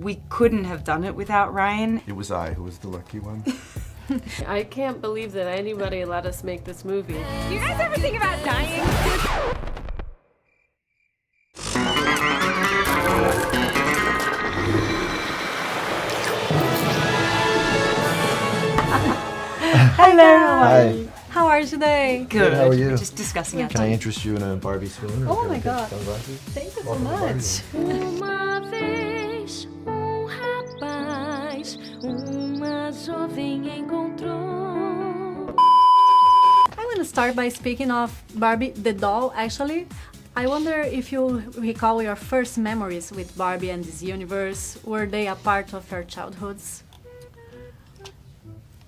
we couldn't have done it without Ryan. It was I who was the lucky one. I can't believe that anybody let us make this movie. Do you guys ever think about dying? Hello. Hi. How are you today? Good. How are you? Just discussing our Can I time. interest you in a Barbie swoon? Oh my God. Sunglasses? Thank you so Welcome to Barbie much. Land. Uma vez rapaz, uma jovem encontrou. I want to start by speaking of Barbie the doll, actually. I wonder if you recall your first memories with Barbie and this universe. Were they a part of your childhoods?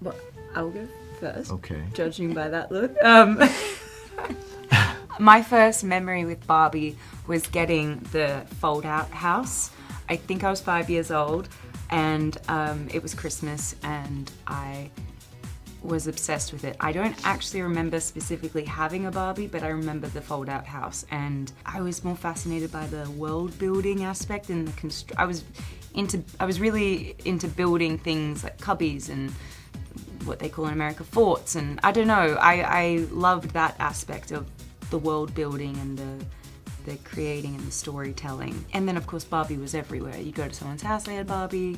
Well, I'll go first. Okay. Judging by that look. My first memory with Barbie was getting the fold-out house. I think I was 5 years old, and it was Christmas, and I was obsessed with it. I don't actually remember specifically having a Barbie, but I remember the fold-out house, and I was more fascinated by the world-building aspect and the I was really into building things like cubbies and what they call in America forts, and I don't know, I loved that aspect of the world building and the creating and the storytelling. And then of course Barbie was everywhere. You go to someone's house, they had Barbie.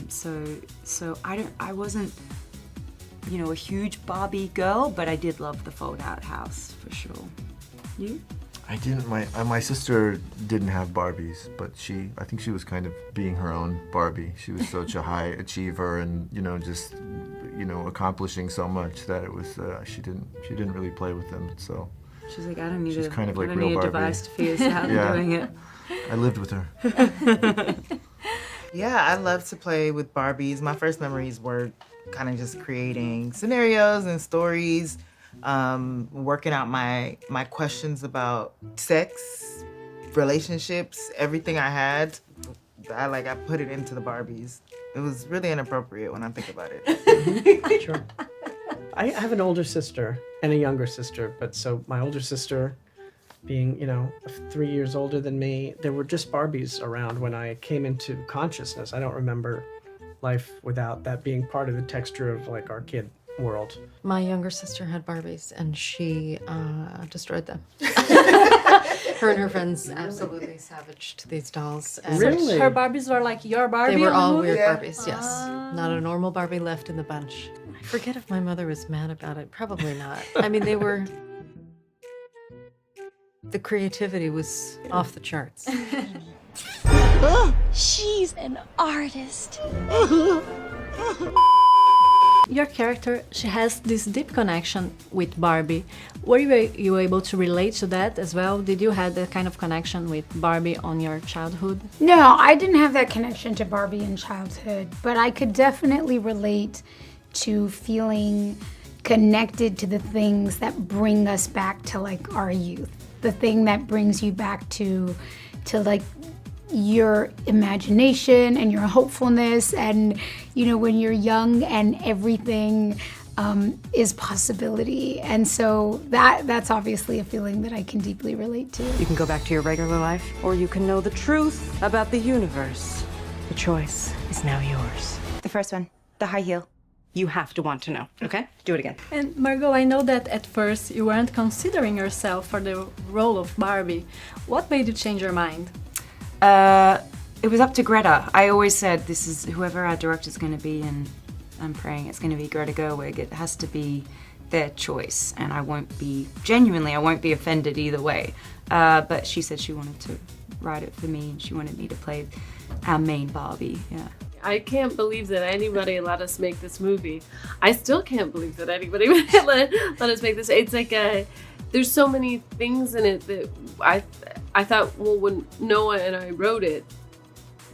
So I wasn't, you know, a huge Barbie girl, but I did love the fold out house for sure. You? I didn't. My sister didn't have Barbies, but I think she was kind of being her own Barbie. She was such a high achiever, and just accomplishing so much that it was she didn't really play with them. So She's like, I don't need she's kind of like I don't real need a Barbie. device to figure this out. Yeah. I'm doing it. I lived with her. Yeah, I love to play with Barbies. My first memories were kind of just creating scenarios and stories, working out my questions about sex, relationships, everything I had. I put it into the Barbies. It was really inappropriate when I think about it. Sure. I have an older sister and a younger sister, but so my older sister being, 3 years older than me, there were just Barbies around when I came into consciousness. I don't remember life without that being part of the texture of like our kid world. My younger sister had Barbies and she destroyed them. Her and her friends absolutely savaged these dolls. And Really? Her Barbies were like your Barbie? They were on the all movie? weird Yeah. Barbies, yes. Not a normal Barbie left in the bunch. I forget if my mother was mad about it. Probably not. I mean, the creativity was off the charts. She's an artist. Your character, she has this deep connection with Barbie. Were you able to relate to that as well? Did you have that kind of connection with Barbie on your childhood? No, I didn't have that connection to Barbie in childhood, but I could definitely relate to feeling connected to the things that bring us back to like our youth. The thing that brings you back to like your imagination and your hopefulness, and when you're young and everything is possibility. And so that's obviously a feeling that I can deeply relate to. You can go back to your regular life, or you can know the truth about the universe. The choice is now yours. The first one, the high heel. You have to want to know, okay? Do it again. And Margot, I know that at first you weren't considering yourself for the role of Barbie. What made you change your mind? It was up to Greta. I always said this is whoever our director's going to be, and I'm praying it's going to be Greta Gerwig. It has to be their choice, and I won't be offended either way. But she said she wanted to write it for me, and she wanted me to play our main Barbie. Yeah. I can't believe that anybody let us make this movie. I still can't believe that anybody let us make this. It's like there's so many things in it that I thought, well, when Noah and I wrote it,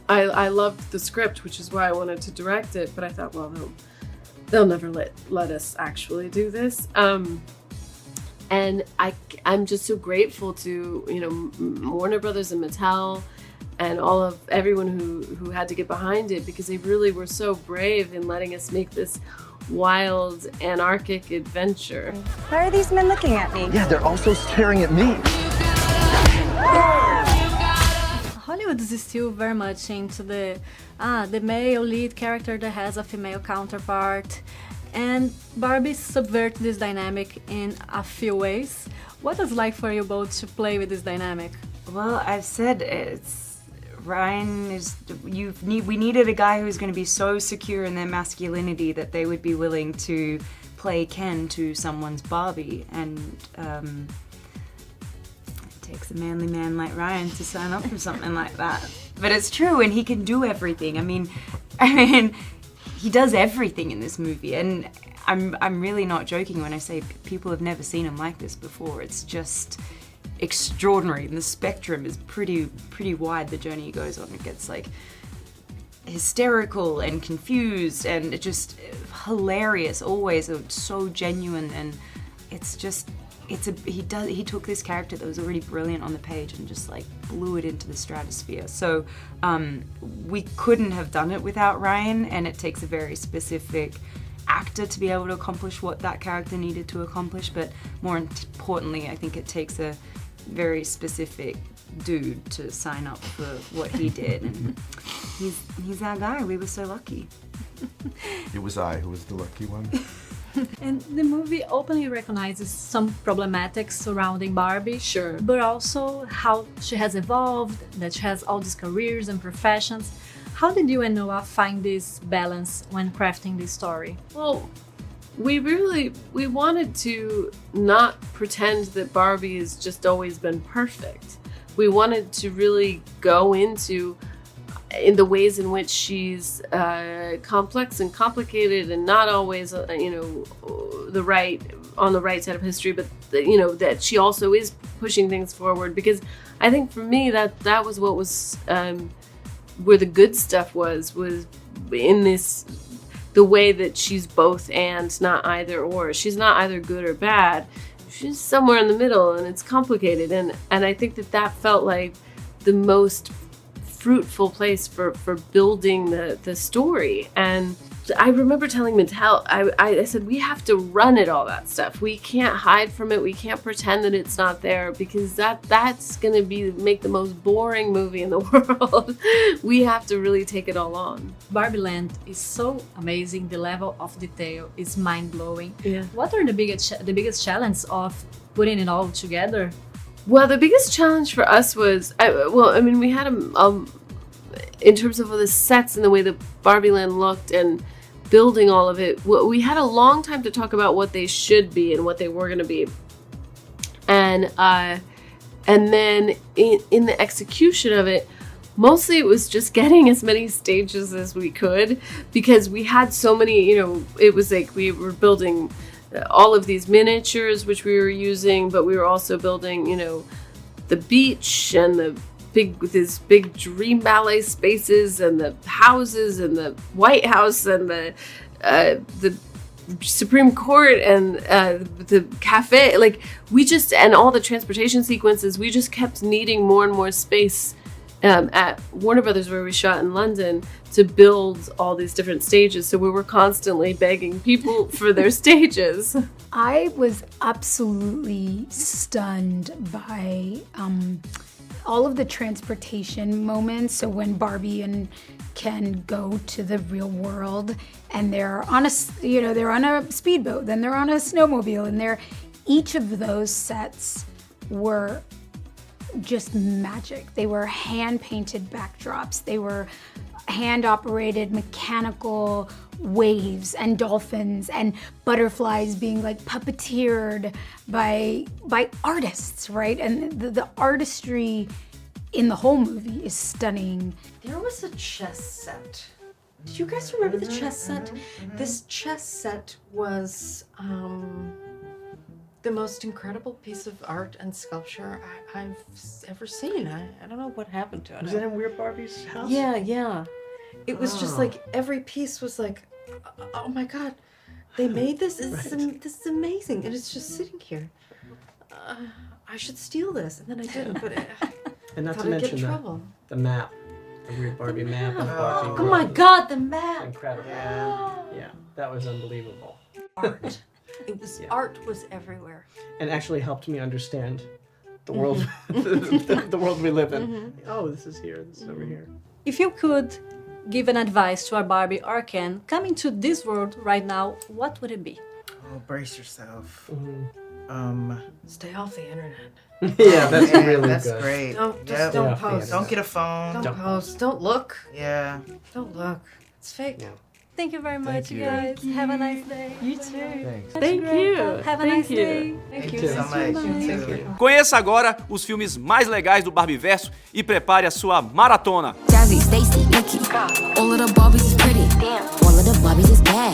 I loved the script, which is why I wanted to direct it, but I thought, well, they'll never let us actually do this. And I'm just so grateful to, Warner Brothers and Mattel and everyone who had to get behind it, because they really were so brave in letting us make this wild, anarchic adventure. Why are these men looking at me? Yeah, they're also staring at me. Hollywood is still very much into the male lead character that has a female counterpart, and Barbie subverts this dynamic in a few ways. What was it like for you both to play with this dynamic? Well, I've said Ryan is. We needed a guy who's going to be so secure in their masculinity that they would be willing to play Ken to someone's Barbie, and it takes a manly man like Ryan to sign up for something like that. But it's true, and he can do everything. I mean, he does everything in this movie, and I'm really not joking when I say people have never seen him like this before. It's just extraordinary, and the spectrum is pretty wide. The journey he goes on, it gets like hysterical and confused, and it's just hilarious. Always so genuine, and he took this character that was already brilliant on the page and just like blew it into the stratosphere. So we couldn't have done it without Ryan, and it takes a very specific actor to be able to accomplish what that character needed to accomplish, but more importantly, I think it takes a very specific dude to sign up for what he did, and he's our guy. We were so lucky. It was I who was the lucky one. And the movie openly recognizes some problematics surrounding Barbie. Sure. But also how she has evolved, that she has all these careers and professions. How did you and Noah find this balance when crafting this story? Well, we wanted to not pretend that Barbie has just always been perfect. We wanted to really go into the ways in which she's complex and complicated, and not always, on the right side of history, but that she also is pushing things forward. Because I think for me that was what was where the good stuff was in this, the way that she's both and, not either or. She's not either good or bad. She's somewhere in the middle, and it's complicated. And I think that felt like the most fruitful place for building the story. And I remember telling Mattel, I said, we have to run at all that stuff. We can't hide from it. We can't pretend that it's not there, because that's going to make the most boring movie in the world. We have to really take it all on. Barbie Land is so amazing. The level of detail is mind-blowing. Yeah. What are the biggest challenges of putting it all together? Well, the biggest challenge for us was, we had in terms of the sets and the way that Barbie Land looked and building all of it, we had a long time to talk about what they should be and what they were going to be. And then in the execution of it, mostly it was just getting as many stages as we could, because we had so many, it was like we were building all of these miniatures which we were using, but we were also building, the beach and these big dream ballet spaces, and the houses, and the White House, and the Supreme Court, and the cafe. Like, and all the transportation sequences, we just kept needing more and more space at Warner Brothers, where we shot in London, to build all these different stages. So we were constantly begging people for their stages. I was absolutely stunned by all of the transportation moments. So when Barbie and Ken go to the real world, and they're on a speedboat, then they're on a snowmobile, and each of those sets were just magic. They were hand-painted backdrops. They were hand-operated mechanical waves and dolphins and butterflies being like puppeteered by artists, right? And the artistry in the whole movie is stunning. There was a chess set. Did you guys remember the chess set? This chess set was the most incredible piece of art and sculpture I've ever seen. I don't know what happened to it. Was that in Weird Barbie's house? Yeah. It was just like every piece was like, oh my God, they made this. This is amazing, and it's just sitting here. I should steal this, and then I didn't. But and not thought to I'd get in mention trouble. the map, the Weird Barbie map of Barbie. Oh my God, the map! Incredible. Yeah, that was unbelievable. Art. Art was everywhere. And actually helped me understand the world, the world we live in. Oh, this is here. This is over here. If you could give an advice to a Barbie or Ken coming to this world right now, what would it be? Oh, brace yourself. Stay off the internet. Yeah, that's really that's good. great. Don't Yep. don't post. Don't get a phone. Don't post. Don't look. Yeah. Don't look. It's fake. Yeah. Thank you very much, you. guys. Have a nice day. You too. Thanks. Thank Great. you. Have a Thank nice you. day. Thank you so much. You too. Conheça agora os filmes mais legais do Barbieverso e prepare a sua maratona. Jazzy, Stacy, Nikki. All of the Barbies is pretty. Damn. All of the Barbies is bad.